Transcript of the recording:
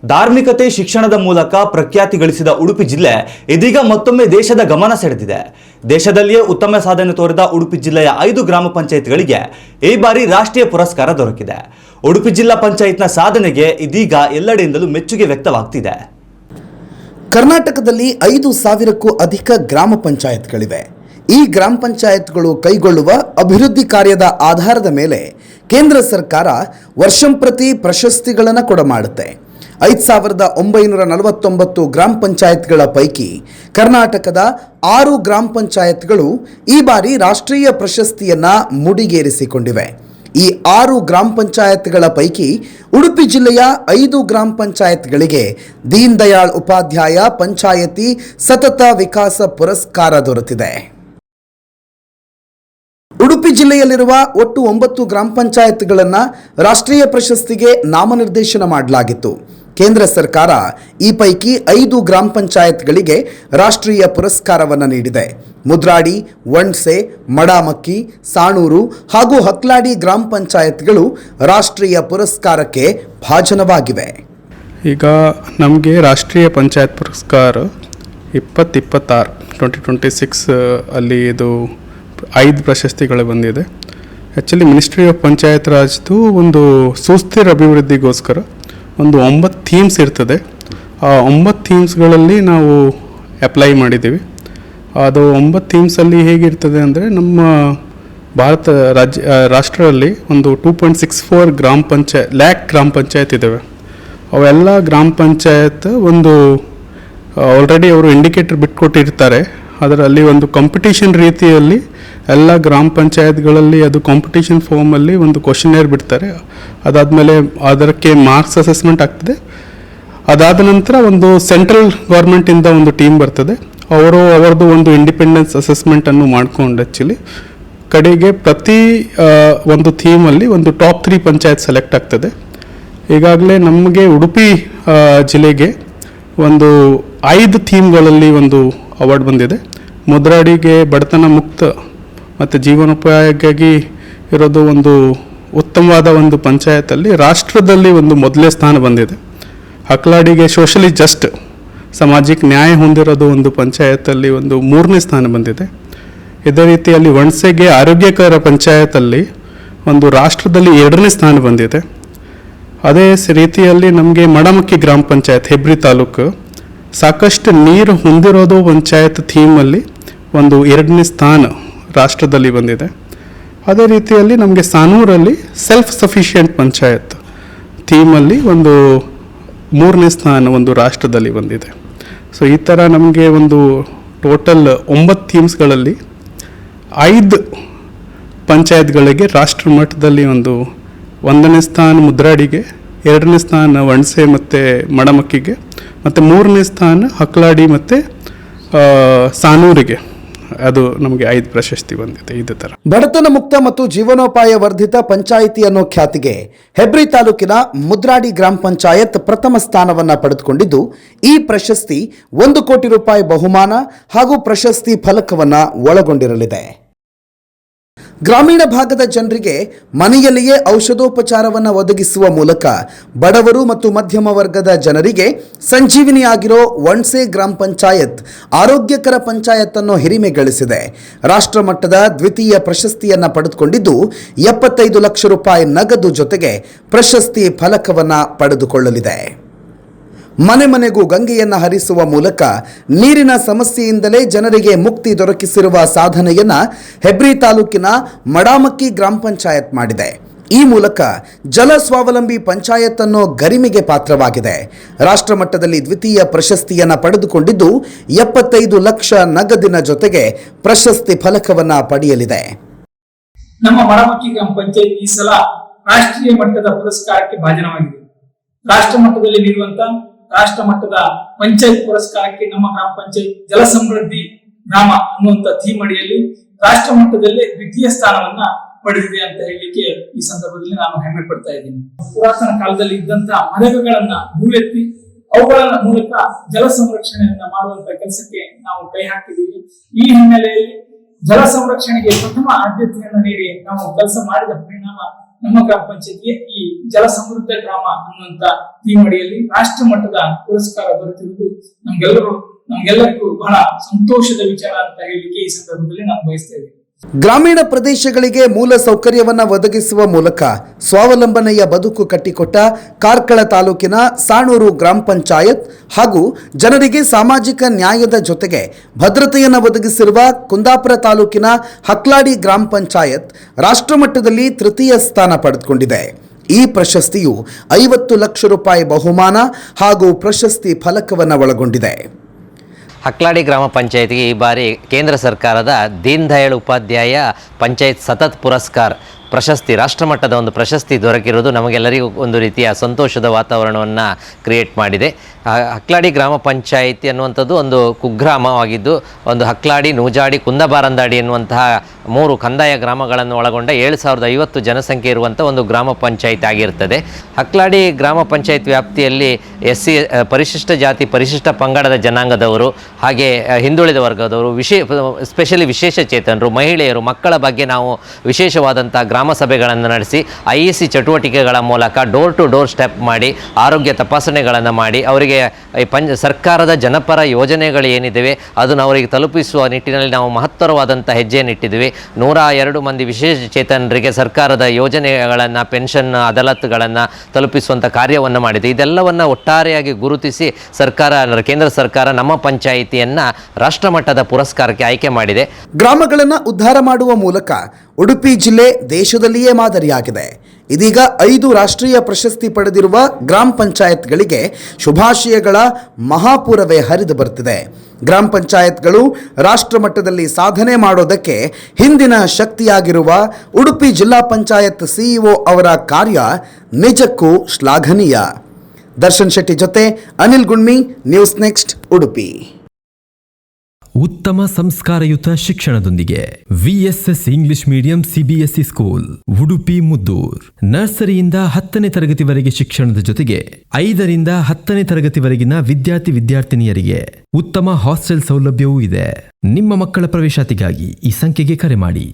ಧಾರ್ಮಿಕತೆ ಶಿಕ್ಷಣದ ಮೂಲಕ ಪ್ರಖ್ಯಾತಿ ಗಳಿಸಿದ ಉಡುಪಿ ಜಿಲ್ಲೆ ಇದೀಗ ಮತ್ತೊಮ್ಮೆ ದೇಶದ ಗಮನ ಸೆಳೆದಿದೆ. ದೇಶದಲ್ಲಿಯೇ ಉತ್ತಮ ಸಾಧನೆ ತೋರಿದ ಉಡುಪಿ ಜಿಲ್ಲೆಯ 5 ಗ್ರಾಮ ಪಂಚಾಯತ್ಗಳಿಗೆ ಈ ಬಾರಿ ರಾಷ್ಟ್ರೀಯ ಪುರಸ್ಕಾರ ದೊರಕಿದೆ. ಉಡುಪಿ ಜಿಲ್ಲಾ ಪಂಚಾಯತ್ನ ಸಾಧನೆಗೆ ಇದೀಗ ಎಲ್ಲೆಡೆಯಿಂದಲೂ ಮೆಚ್ಚುಗೆ ವ್ಯಕ್ತವಾಗ್ತಿದೆ. ಕರ್ನಾಟಕದಲ್ಲಿ 5,000ಕ್ಕೂ ಅಧಿಕ ಗ್ರಾಮ ಪಂಚಾಯತ್ಗಳಿವೆ. ಈ ಗ್ರಾಮ ಪಂಚಾಯತ್ಗಳು ಕೈಗೊಳ್ಳುವ ಅಭಿವೃದ್ಧಿ ಕಾರ್ಯದ ಆಧಾರದ ಮೇಲೆ ಕೇಂದ್ರ ಸರ್ಕಾರ ವರ್ಷಂಪ್ರತಿ ಪ್ರಶಸ್ತಿಗಳನ್ನು ಕೊಡಮಾಡುತ್ತೆ. 5,949 ಗ್ರಾಮ ಪಂಚಾಯತ್ಗಳ ಪೈಕಿ ಕರ್ನಾಟಕದ 6 ಗ್ರಾಮ ಪಂಚಾಯತ್ಗಳು ಈ ಬಾರಿ ರಾಷ್ಟ್ರೀಯ ಪ್ರಶಸ್ತಿಯನ್ನು ಮುಡಿಗೇರಿಸಿಕೊಂಡಿವೆ. ಈ 6 ಗ್ರಾಮ ಪಂಚಾಯತ್ಗಳ ಪೈಕಿ ಉಡುಪಿ ಜಿಲ್ಲೆಯ 5 ಗ್ರಾಮ ಪಂಚಾಯತ್ಗಳಿಗೆ ದೀನ್ ದಯಾಳ್ ಉಪಾಧ್ಯಾಯ ಪಂಚಾಯತಿ ಸತತ ವಿಕಾಸ ಪುರಸ್ಕಾರ ದೊರೆತಿದೆ. ಉಡುಪಿ ಜಿಲ್ಲೆಯಲ್ಲಿರುವ ಒಟ್ಟು 9 ಗ್ರಾಮ ಪಂಚಾಯತ್ಗಳನ್ನು ರಾಷ್ಟ್ರೀಯ ಪ್ರಶಸ್ತಿಗೆ ನಾಮನಿರ್ದೇಶನ ಮಾಡಲಾಗಿತ್ತು. ಕೇಂದ್ರ ಸರ್ಕಾರ ಈ ಪೈಕಿ 5 ಗ್ರಾಮ ಪಂಚಾಯತ್ಗಳಿಗೆ ರಾಷ್ಟ್ರೀಯ ಪುರಸ್ಕಾರವನ್ನು ನೀಡಿದೆ. ಮುದ್ರಾಡಿ, ವಣ್ಸೆ, ಮಡಾಮಕ್ಕಿ, ಸಾಣೂರು ಹಾಗೂ ಹಕ್ಲಾಡಿ ಗ್ರಾಮ ಪಂಚಾಯತ್ಗಳು ರಾಷ್ಟ್ರೀಯ ಪುರಸ್ಕಾರಕ್ಕೆ ಭಾಜನವಾಗಿವೆ. ಈಗ ನಮಗೆ ರಾಷ್ಟ್ರೀಯ ಪಂಚಾಯತ್ ಪುರಸ್ಕಾರ 2026 ಅಲ್ಲಿ ಇದು 5 ಪ್ರಶಸ್ತಿಗಳು ಬಂದಿದೆ. ಆ್ಯಕ್ಚುಲಿ ಮಿನಿಸ್ಟ್ರಿ ಆಫ್ ಪಂಚಾಯತ್ ರಾಜ್ದು ಒಂದು ಸುಸ್ಥಿರ ಅಭಿವೃದ್ಧಿಗೋಸ್ಕರ ಒಂದು 9 ಥೀಮ್ಸ್ ಇರ್ತದೆ. ಆ 9 ಥೀಮ್ಸ್ಗಳಲ್ಲಿ ನಾವು ಅಪ್ಲೈ ಮಾಡಿದ್ದೀವಿ. ಅದು 9 ಥೀಮ್ಸಲ್ಲಿ ಹೇಗಿರ್ತದೆ ಅಂದರೆ, ನಮ್ಮ ಭಾರತ ರಾಷ್ಟ್ರದಲ್ಲಿ ಒಂದು 2.64 ಲ್ಯಾಕ್ ಗ್ರಾಮ ಪಂಚಾಯತ್ ಇದ್ದಾವೆ. ಅವೆಲ್ಲ ಗ್ರಾಮ ಪಂಚಾಯತ್ ಒಂದು ಆಲ್ರೆಡಿ ಅವರು ಇಂಡಿಕೇಟರ್ ಬಿಟ್ಕೊಟ್ಟಿರ್ತಾರೆ. ಅದರಲ್ಲಿ ಒಂದು ಕಾಂಪಿಟೇಷನ್ ರೀತಿಯಲ್ಲಿ ಎಲ್ಲ ಗ್ರಾಮ ಪಂಚಾಯತ್ಗಳಲ್ಲಿ ಅದು ಕಾಂಪಿಟೇಷನ್ ಫಾರ್ಮಲ್ಲಿ ಒಂದು ಕ್ವಶನೇರ್ ಬಿಡ್ತಾರೆ. ಅದಾದಮೇಲೆ ಅದಕ್ಕೆ ಮಾರ್ಕ್ಸ್ ಅಸೆಸ್ಮೆಂಟ್ ಆಗ್ತದೆ. ಅದಾದ ನಂತರ ಒಂದು ಸೆಂಟ್ರಲ್ ಗೌರ್ಮೆಂಟಿಂದ ಒಂದು ಟೀಮ್ ಬರ್ತದೆ. ಅವರದ್ದು ಒಂದು ಇಂಡಿಪೆಂಡೆನ್ಸ್ ಅಸೆಸ್ಮೆಂಟನ್ನು ಮಾಡ್ಕೊಂಡು ಆ್ಯಕ್ಚುಲಿ ಕಡೆಗೆ ಪ್ರತಿ ಒಂದು ಥೀಮಲ್ಲಿ ಒಂದು ಟಾಪ್ 3 ಪಂಚಾಯತ್ ಸೆಲೆಕ್ಟ್ ಆಗ್ತದೆ. ಈಗಾಗಲೇ ನಮಗೆ ಉಡುಪಿ ಜಿಲ್ಲೆಗೆ ಒಂದು 5 ಥೀಮ್ಗಳಲ್ಲಿ ಒಂದು ಅವಾರ್ಡ್ ಬಂದಿದೆ. ಮುದ್ರಾಡಿಗೆ ಬಡತನ ಮುಕ್ತ ಮತ್ತು ಜೀವನೋಪಾಯಕ್ಕಾಗಿ ಇರೋದು ಒಂದು ಉತ್ತಮವಾದ ಒಂದು ಪಂಚಾಯತಲ್ಲಿ ರಾಷ್ಟ್ರದಲ್ಲಿ ಒಂದು ಮೊದಲನೇ ಸ್ಥಾನ ಬಂದಿದೆ. ಹಕ್ಲಾಡಿಗೆ ಸೋಷಲಿ ಜಸ್ಟ್ ಸಾಮಾಜಿಕ ನ್ಯಾಯ ಹೊಂದಿರೋದು ಒಂದು ಪಂಚಾಯತಲ್ಲಿ ಒಂದು 3ನೇ ಸ್ಥಾನ ಬಂದಿದೆ. ಇದೇ ರೀತಿಯಲ್ಲಿ ವಣ್ಸೆಗೆ ಆರೋಗ್ಯಕರ ಪಂಚಾಯತಲ್ಲಿ ಒಂದು ರಾಷ್ಟ್ರದಲ್ಲಿ 2ನೇ ಸ್ಥಾನ ಬಂದಿದೆ. ಅದೇ ರೀತಿಯಲ್ಲಿ ನಮಗೆ ಮಡಮಕ್ಕಿ ಗ್ರಾಮ ಪಂಚಾಯತ್ ಹೆಬ್ರಿ ತಾಲೂಕು ಸಾಕಷ್ಟು ನೀರು ಹೊಂದಿರೋದು ಪಂಚಾಯತ್ ಥೀಮಲ್ಲಿ ಒಂದು 2ನೇ ಸ್ಥಾನ ರಾಷ್ಟ್ರದಲ್ಲಿ ಬಂದಿದೆ. ಅದೇ ರೀತಿಯಲ್ಲಿ ನಮಗೆ ಸಾನೂರಲ್ಲಿ ಸೆಲ್ಫ್ ಸಫಿಷಿಯೆಂಟ್ ಪಂಚಾಯತ್ ಥೀಮಲ್ಲಿ ಒಂದು 3ನೇ ಸ್ಥಾನ ಒಂದು ರಾಷ್ಟ್ರದಲ್ಲಿ ಬಂದಿದೆ. ಸೊ ಈ ಥರ ನಮಗೆ ಒಂದು ಟೋಟಲ್ 9 ಥೀಮ್ಸ್ಗಳಲ್ಲಿ 5 ಪಂಚಾಯತ್ಗಳಿಗೆ ರಾಷ್ಟ್ರ ಮಟ್ಟದಲ್ಲಿ ಒಂದು 1ನೇ ಸ್ಥಾನ ಮುದ್ರಾಡಿಗೆ, 2ನೇ ಸ್ಥಾನ ವಣ್ಸೆ ಮತ್ತು ಮಡಮಕ್ಕಿಗೆ, ಮತ್ತು 3ನೇ ಸ್ಥಾನ ಹಕ್ಲಾಡಿ ಮತ್ತು ಸಾನೂರಿಗೆ. ಅದು ನಮಗೆ 5 ಪ್ರಶಸ್ತಿ ಬಂದಿದೆ. ಇದೇ ಥರ ಬಡತನ ಮುಕ್ತ ಮತ್ತು ಜೀವನೋಪಾಯ ವರ್ಧಿತ ಪಂಚಾಯಿತಿ ಅನ್ನೋ ಖ್ಯಾತಿಗೆ ಹೆಬ್ರಿ ತಾಲೂಕಿನ ಮುದ್ರಾಡಿ ಗ್ರಾಮ ಪಂಚಾಯತ್ ಪ್ರಥಮ ಸ್ಥಾನವನ್ನು ಪಡೆದುಕೊಂಡಿದ್ದು, ಈ ಪ್ರಶಸ್ತಿ 1 ಕೋಟಿ ರೂಪಾಯಿ ಬಹುಮಾನ ಹಾಗೂ ಪ್ರಶಸ್ತಿ ಫಲಕವನ್ನು ಒಳಗೊಂಡಿರಲಿದೆ. ಗ್ರಾಮೀಣ ಭಾಗದ ಜನರಿಗೆ ಮನೆಯಲ್ಲಿಯೇ ಔಷಧೋಪಚಾರವನ್ನು ಒದಗಿಸುವ ಮೂಲಕ ಬಡವರು ಮತ್ತು ಮಧ್ಯಮ ವರ್ಗದ ಜನರಿಗೆ ಸಂಜೀವಿನಿಯಾಗಿರೋ ವಣ್ಸೆ ಗ್ರಾಮ ಪಂಚಾಯತ್ ಆರೋಗ್ಯಕರ ಪಂಚಾಯತ್ ಅನ್ನು ಹಿರಿಮೆ ಗಳಿಸಿದೆ. ರಾಷ್ಟ್ರ ಮಟ್ಟದ ದ್ವಿತೀಯ ಪ್ರಶಸ್ತಿಯನ್ನು ಪಡೆದುಕೊಂಡಿದ್ದು 75 ಲಕ್ಷ ರೂಪಾಯಿ ನಗದು ಜೊತೆಗೆ ಪ್ರಶಸ್ತಿ ಫಲಕವನ್ನು ಪಡೆದುಕೊಳ್ಳಲಿದೆ. ಮನೆ ಮನೆಗೂ ಗಂಗೆಯನ್ನು ಹರಿಸುವ ಮೂಲಕ ನೀರಿನ ಸಮಸ್ಯೆಯಿಂದಲೇ ಜನರಿಗೆ ಮುಕ್ತಿ ದೊರಕಿಸಿರುವ ಸಾಧನೆಯನ್ನು ಹೆಬ್ರಿ ತಾಲೂಕಿನ ಮಡಾಮಕ್ಕಿ ಗ್ರಾಮ ಪಂಚಾಯತ್ ಮಾಡಿದೆ. ಈ ಮೂಲಕ ಜಲ ಸ್ವಾವಲಂಬಿ ಪಂಚಾಯತ್ ಅನ್ನೋ ಗರಿಮೆಗೆ ಪಾತ್ರವಾಗಿದೆ. ರಾಷ್ಟ್ರ ಮಟ್ಟದಲ್ಲಿ ದ್ವಿತೀಯ ಪ್ರಶಸ್ತಿಯನ್ನು ಪಡೆದುಕೊಂಡಿದ್ದು 75 ಲಕ್ಷ ನಗದಿನ ಜೊತೆಗೆ ಪ್ರಶಸ್ತಿ ಫಲಕವನ್ನು ಪಡೆಯಲಿದೆ. ನಮ್ಮ ಮಡಮಕ್ಕಿ ಗ್ರಾಮ ಪಂಚಾಯತ್ ಈ ಸಲ ರಾಷ್ಟ್ರೀಯ ಮಟ್ಟದ ಪುರಸ್ಕಾರಕ್ಕೆ ಭಾಜನವಾಗಿದೆ. ರಾಷ್ಟ್ರ ಮಟ್ಟದಲ್ಲಿ ನೀಡುವಂತ ರಾಷ್ಟ್ರ ಮಟ್ಟದ ಪಂಚಾಯತ್ ಪುರಸ್ಕಾರಕ್ಕೆ ನಮ್ಮ ಗ್ರಾಮ ಪಂಚಾಯತ್ ಜಲ ಸಮೃದ್ಧಿ ಗ್ರಾಮ ಅನ್ನುವಂತ ಥೀಮ್ ಅಡಿಯಲ್ಲಿ ರಾಷ್ಟ್ರ ಮಟ್ಟದಲ್ಲೇ ದ್ವಿತೀಯ ಸ್ಥಾನವನ್ನ ಪಡೆದಿದೆ ಅಂತ ಹೇಳಲಿಕ್ಕೆ ಈ ಸಂದರ್ಭದಲ್ಲಿ ನಾನು ಹೆಮ್ಮೆ ಪಡ್ತಾ ಇದ್ದೀನಿ. ಪುರಾತನ ಕಾಲದಲ್ಲಿ ಇದ್ದಂತಹ ಮರಗಳನ್ನ ಹೂಳೆತ್ತಿ ಅವುಗಳ ಮೂಲಕ ಜಲ ಸಂರಕ್ಷಣೆಯನ್ನ ಮಾಡುವಂತ ಕೆಲಸಕ್ಕೆ ನಾವು ಕೈ ಹಾಕಿದ್ದೀವಿ. ಈ ಹಿನ್ನೆಲೆಯಲ್ಲಿ ಜಲ ಸಂರಕ್ಷಣೆಗೆ ಪ್ರಥಮ ಆದ್ಯತೆಯನ್ನು ನೀಡಿ ನಾವು ಕೆಲಸ ಮಾಡಿದ ಪರಿಣಾಮ ನಮ್ಮ ಗ್ರಾಮ ಪಂಚಾಯತ್ಗೆ ಈ ಜಲ ಸಮೃದ್ಧ ಗ್ರಾಮ ಅನ್ನುವಂತ ಥೀಮ್ ಅಡಿಯಲ್ಲಿ ರಾಷ್ಟ್ರ ಮಟ್ಟದ ಪುರಸ್ಕಾರ ದೊರೆತಿರುವುದು ನಮ್ಗೆಲ್ಲರಿಗೂ ಬಹಳ ಸಂತೋಷದ ವಿಚಾರ ಅಂತ ಹೇಳಲಿಕ್ಕೆ ಈ ಸಂದರ್ಭದಲ್ಲಿ ನಾನು ಬಯಸ್ತೇನೆ. ಗ್ರಾಮೀಣ ಪ್ರದೇಶಗಳಿಗೆ ಮೂಲ ಸೌಕರ್ಯವನ್ನು ಒದಗಿಸುವ ಮೂಲಕ ಸ್ವಾವಲಂಬನೆಯ ಬದುಕು ಕಟ್ಟಿಕೊಟ್ಟ ಕಾರ್ಕಳ ತಾಲೂಕಿನ ಸಾಣೂರು ಗ್ರಾಮ ಪಂಚಾಯತ್ ಹಾಗೂ ಜನರಿಗೆ ಸಾಮಾಜಿಕ ನ್ಯಾಯದ ಜೊತೆಗೆ ಭದ್ರತೆಯನ್ನು ಒದಗಿಸಿರುವ ಕುಂದಾಪುರ ತಾಲೂಕಿನ ಹಕ್ಲಾಡಿ ಗ್ರಾಮ ಪಂಚಾಯತ್ ರಾಷ್ಟ್ರಮಟ್ಟದಲ್ಲಿ ತೃತೀಯ ಸ್ಥಾನ ಪಡೆದುಕೊಂಡಿದೆ. ಈ ಪ್ರಶಸ್ತಿಯು 50 ಲಕ್ಷ ರೂಪಾಯಿ ಬಹುಮಾನ ಹಾಗೂ ಪ್ರಶಸ್ತಿ ಫಲಕವನ್ನು ಒಳಗೊಂಡಿದೆ. ಹಕ್ಲಾಡಿ ಗ್ರಾಮ ಪಂಚಾಯತ್ಗೆ ಈ ಬಾರಿ ಕೇಂದ್ರ ಸರ್ಕಾರದ ದೀನ್ ದಯಾಳ್ ಉಪಾಧ್ಯಾಯ ಪಂಚಾಯತ್ ಸತತ್ ಪುರಸ್ಕಾರ ಪ್ರಶಸ್ತಿ, ರಾಷ್ಟ್ರಮಟ್ಟದ ಒಂದು ಪ್ರಶಸ್ತಿ ದೊರಕಿರುವುದು ನಮಗೆಲ್ಲರಿಗೂ ಒಂದು ರೀತಿಯ ಸಂತೋಷದ ವಾತಾವರಣವನ್ನು ಕ್ರಿಯೇಟ್ ಮಾಡಿದೆ. ಹಕ್ಲಾಡಿ ಗ್ರಾಮ ಪಂಚಾಯಿತಿ ಅನ್ನುವಂಥದ್ದು ಒಂದು ಕುಗ್ರಾಮವಾಗಿದ್ದು, ಒಂದು ಹಕ್ಲಾಡಿ, ನೂಜಾಡಿ, ಕುಂದಬಾರಂದಾಡಿ ಎನ್ನುವಂತಹ 3 ಕಂದಾಯ ಗ್ರಾಮಗಳನ್ನು ಒಳಗೊಂಡ 7050 ಜನಸಂಖ್ಯೆ ಇರುವಂಥ ಒಂದು ಗ್ರಾಮ ಪಂಚಾಯತ್ ಆಗಿರ್ತದೆ. ಹಕ್ಲಾಡಿ ಗ್ರಾಮ ಪಂಚಾಯತ್ ವ್ಯಾಪ್ತಿಯಲ್ಲಿ SC ಪರಿಶಿಷ್ಟ ಜಾತಿ, ಪರಿಶಿಷ್ಟ ಪಂಗಡದ ಜನಾಂಗದವರು, ಹಾಗೆ ಹಿಂದುಳಿದ ವರ್ಗದವರು, ಸ್ಪೆಷಲಿ ವಿಶೇಷ ಚೇತನರು, ಮಹಿಳೆಯರು, ಮಕ್ಕಳ ಬಗ್ಗೆ ನಾವು ವಿಶೇಷವಾದಂಥ ಗ್ರಾಮ ಸಭೆಗಳನ್ನು ನಡೆಸಿ IEC ಚಟುವಟಿಕೆಗಳ ಮೂಲಕ ಡೋರ್ ಟು ಡೋರ್ ಸ್ಟೆಪ್ ಮಾಡಿ ಆರೋಗ್ಯ ತಪಾಸಣೆಗಳನ್ನು ಮಾಡಿ ಅವರಿಗೆ ಸರ್ಕಾರದ ಜನಪರ ಯೋಜನೆಗಳು ಏನಿವೆ ಅದನ್ನು ಅವರಿಗೆ ತಲುಪಿಸುವ ನಿಟ್ಟಿನಲ್ಲಿ ನಾವು ಮಹತ್ತರವಾದಂಥ ಹೆಜ್ಜೆಯನ್ನಿಟ್ಟಿದ್ದೀವಿ. 102 ಮಂದಿ ವಿಶೇಷ ಚೇತನರಿಗೆ ಸರ್ಕಾರದ ಯೋಜನೆಗಳನ್ನು, ಪೆನ್ಷನ್, ಅದಾಲತ್ಗಳನ್ನು ತಲುಪಿಸುವಂಥ ಕಾರ್ಯವನ್ನು ಮಾಡಿದೆ. ಇದೆಲ್ಲವನ್ನು ಒಟ್ಟಾರೆಯಾಗಿ ಗುರುತಿಸಿ ಕೇಂದ್ರ ಸರ್ಕಾರ ನಮ್ಮ ಪಂಚಾಯಿತಿಯನ್ನು ರಾಷ್ಟ್ರಮಟ್ಟದ ಪುರಸ್ಕಾರಕ್ಕೆ ಆಯ್ಕೆ ಮಾಡಿದೆ. ಗ್ರಾಮಗಳನ್ನು ಉದ್ಧಾರ ಮಾಡುವ ಮೂಲಕ ಉಡುಪಿ ಜಿಲ್ಲೆ ದೇಶದಲ್ಲಿಯೇ ಮಾದರಿಯಾಗಿದೆ. ಇದೀಗ 5 ರಾಷ್ಟ್ರೀಯ ಪ್ರಶಸ್ತಿ ಪಡೆದಿರುವ ಗ್ರಾಮ ಪಂಚಾಯತ್ಗಳಿಗೆ ಶುಭಾಶಯಗಳ ಮಹಾಪೂರವೇ ಹರಿದು ಬರುತ್ತಿದೆ. ಗ್ರಾಮ ಪಂಚಾಯತ್ಗಳು ರಾಷ್ಟ್ರಮಟ್ಟದಲ್ಲಿ ಸಾಧನೆ ಮಾಡೋದಕ್ಕೆ ಹಿಂದಿನ ಶಕ್ತಿಯಾಗಿರುವ ಉಡುಪಿ ಜಿಲ್ಲಾ ಪಂಚಾಯತ್ CEO ಅವರ ಕಾರ್ಯ ನಿಜಕ್ಕೂ ಶ್ಲಾಘನೀಯ. ದರ್ಶನ್ ಶೆಟ್ಟಿ ಜೊತೆ ಅನಿಲ್ ಗುಣ್ಮಿ, ನ್ಯೂಸ್ ನೆಕ್ಸ್ಟ್, ಉಡುಪಿ. ಉತ್ತಮ ಸಂಸ್ಕಾರಯುತ ಶಿಕ್ಷಣದೊಂದಿಗೆ VSS English medium CBSE school, Udupi Muddur. ನರ್ಸರಿಯಿಂದ 10ನೇ ತರಗತಿವರೆಗೆ ಶಿಕ್ಷಣದ ಜೊತೆಗೆ 5ರಿಂದ 10ನೇ ತರಗತಿವರೆಗಿನ ವಿದ್ಯಾರ್ಥಿನಿಯರಿಗೆ ಉತ್ತಮ ಹಾಸ್ಟೆಲ್ ಸೌಲಭ್ಯವೂ ಇದೆ. ನಿಮ್ಮ ಮಕ್ಕಳ ಪ್ರವೇಶಾತಿಗಾಗಿ ಈ ಸಂಖ್ಯೆಗೆ ಕರೆ ಮಾಡಿ.